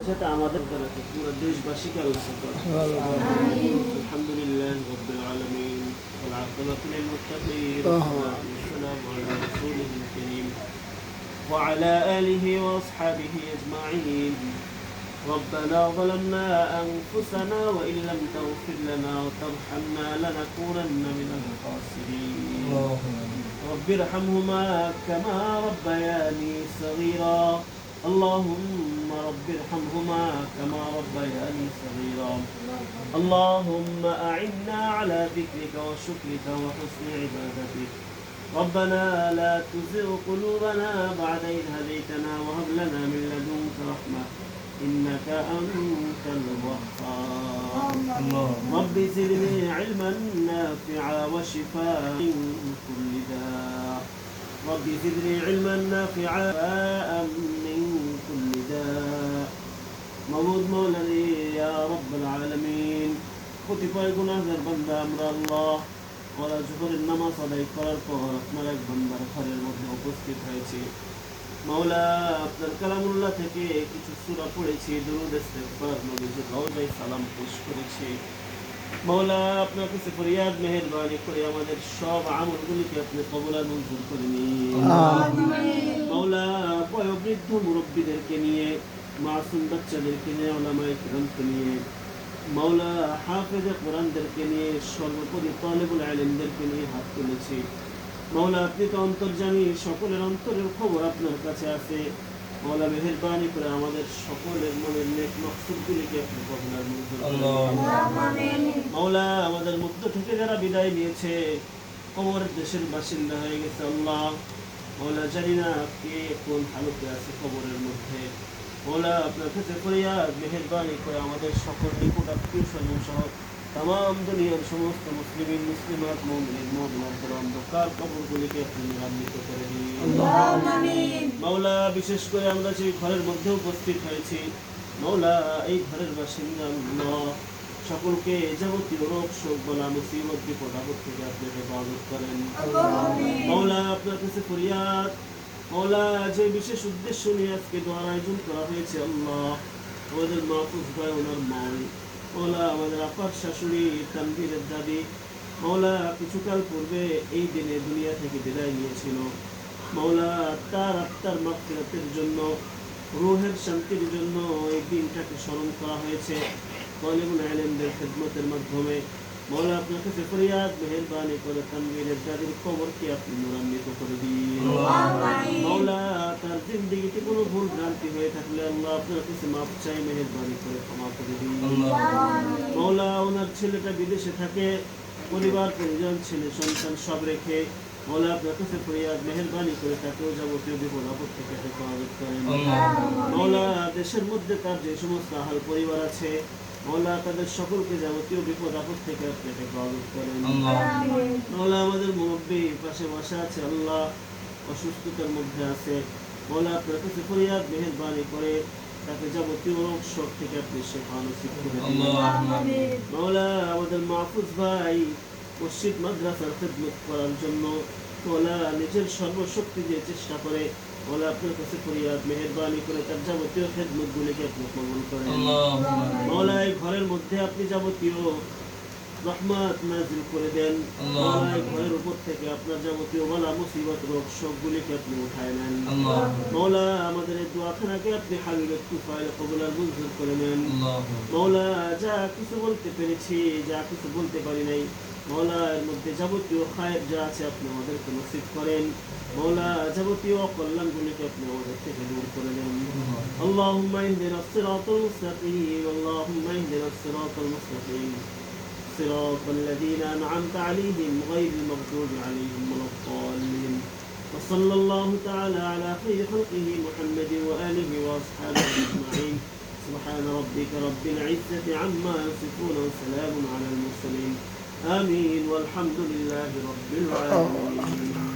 সেটা আমাদের দ্বারা পুরো দেশবাসীকে আল্লাহ করে। আলহামদুলিল্লাহ রাব্বিল আলামিন ওয়াল আকিবাতু লিল মুত্তাকিন ওয়াসসালামু আলা রাসূলিল কারীম ওয়া আলা আলিহি ওয়া আসহাবিহি আজমাইন ربنا ظلمنا أنفسنا وإن لم تغفر لنا وترحمنا لنكونن من الخاسرين رب ارحمهما كما ربياني صغيرا اللهم رب ارحمهما كما ربياني صغيرا اللهم أعنا على ذكرك وشكرك وحسن عبادتك ربنا لا تزغ قلوبنا بعد إذ هديتنا وهب لنا من لدنك رحمة إنك أنت الوهاب رب زدني علما نافعا وشفاء من كل داء رب زدني علما نافعا من كل داء موعود مولدي يا رب العالمين কতিপয় গুনাহগার বান্দা আমরা আল্লাহ ওরা জোহরের নামাজ আদায় করার পর আপনার এক বান্দার ঘরের মধ্যে উপস্থিত হয়েছে। মাওলা আপনার কালামুল্লাহ থেকে কিছু সূরা পড়েছি, দুরূদ ইস্তিগফার নবীজির রওজায় সালাম পেশ করেছি। মাওলা আপনার কাছে ফরিয়াদ মেহেরবানি করে আমাদের সব আমলগুলিকে আপনি কবুল আর মঞ্জুর করে নিন। আমিন। মাওলা বয়োবৃদ্ধ মুরব্বীদেরকে নিয়ে, মাসুম বাচ্চাদেরকে নিয়ে, উলামায়ে কিরামকে নিয়ে, মাওলা হাফেজে কোরআনদেরকে নিয়ে, সর্বোপরি তালিবুল ইলমদেরকে নিয়ে হাত তুলেছি। মাওলা আপনি তো অন্তর্জামী, সকলের অন্তরের খবর আপনার কাছে আছে। মাওলা মেহেরবানি করে আমাদের সকলের মনের নেক মাকসুদগুলিকে আপনি কবুল আর মঞ্জুর করুন। আমিন। মাওলা আমাদের মধ্য থেকে যারা বিদায় নিয়েছে, কবরের দেশের বাসিন্দা হয়ে গেছে আল্লাহ, মাওলা জানি না কে কোন হালতে আছে কবরের মধ্যে। মাওলা আপনার কাছে ফরিয়াদ মেহেরবানি করে আমাদের সকল নিকট আত্মীয় স্বজন সহ তাম দুনিয়ার সমস্ত মুসলিমিন মুসলিমাত মুমিনিন মুমিনাতের অন্ধকার কবরগুলিকে আপনি নিরান্বিত করে দিন। আমিন। মাওলা বিশেষ করে আমরা যে ঘরের মধ্যে উপস্থিত হয়েছি, মাওলা এই ঘরের বাসিন্দা আল্লাহ সকলকে যাবতীয় রোগ শোক বলা মুসিবত বিপদ আপদ থেকে আপনি হেফাজত করেন। মাওলা আপনার কাছে ফরিয়াদ, মাওলা যে বিশেষ উদ্দেশ্য নিয়ে আজকে দোয়ার আয়োজন করা হয়েছে আল্লাহ, আমাদের মাহফুজ ভাই ওনার মাই, মাওলা আমাদের আপার শাশুড়ি তানভীরের দাদি, মাওলা কিছুকাল পূর্বে এই দিনে দুনিয়া থেকে বিদায় নিয়েছিল। মাওলা তার আত্মার মাগফিরাতের জন্য, রূহের শান্তির জন্য এই দিনটাকে স্মরণ করা হয়েছে তালিবুল ইলমদের খিদমতের মাধ্যমে। মাওলা আপনার কাছে ফরিয়াদ মেহেরবানি করে তানভীরের দাদির কবরকে আপনি নূরান্বিত করে দিন। মাওলা তার জিন্দেগিতে কোনো ভুল ভ্রান্তি হয়ে থাকলে আল্লাহ আপনার কাছে মাফ চাই, মেহেরবানি করে ক্ষমা করে দিন। মাওলা ওনার ছেলেটা বিদেশে থাকে, পরিবার পরিজন ছেলে সন্তান সব রেখে মাওলা আপনার কাছে ফরিয়াদ মেহেরবানি করে তাকেও যাবতীয় বিপদ আপদ থেকে হেফাজত করেন। মাওলা দেশের মধ্যে তার যে সমস্ত আহাল পরিবার আছে, মাওলা তাদের সকলকে যাবতীয় বিপদ আপদ থেকে আপনি হেফাজত করেন। মাওলা আমাদের মুরব্বী পাশে বসা আছে আল্লাহ, অসুস্থতার মধ্যে আছে, মাওলা আপনার কাছে ফরিয়াদ মেহেরবানি করে তাকে যাবতীয় রোগ শোক থেকে আপনি শিফা নসিব করে দিন। মাওলা আমাদের মাহফুজ ভাই মসজিদ মাদ্রাসার খিদমত করার জন্য মাওলা নিজের সর্বশক্তি দিয়ে চেষ্টা করে, মাওলা আপনার কাছে ফরিয়াদ মেহেরবানি করে তার যাবতীয় খিদমতগুলিকে আপনি কবুল করেন। মাওলা এই ঘরের মধ্যে আপনি যাবতীয় রহমত নাযিল করে দেন। মাওলা এই ঘরের উপর থেকে আপনার যাবতীয় বালা মুসিবত রোগ সবগুলিকে আপনি উঠায় নেন। মাওলা আমাদের এই দোয়াখানাকে আপনি হাবিবের তুফাইল কবুল আর মঞ্জুর করে নেন। মাওলা যা কিছু বলতে পেরেছি, যা কিছু বলতে পারি নাই, মাওলা এর মধ্যে যাবতীয় খায়ের যা আছে আপনি আমাদেরকে নসিব করেন। মাওলা যাবতীয় কল্যাণগুলিকে আপনি আমাদের থেকে দূর করে নেন। আল্লাহুম্মা ইহদিনাস সিরাতাল মুস্তাকিম, আল্লাহুম্মা ইহদিনাস সিরাতাল মুস্তাকিম, সিরাতাল লাযীনা আন'আমতা আলাইহিম গায়রিল মাগদুবি আলাইহিম ওয়ালাদ-দাল্লিন। وصلى الله تعالى على خير خلقه محمد وآله وأصحابه أجمعين. سبحان ربك رب العزة عما يصفون وسلام على المرسلين. آمين والحمد لله رب العالمين.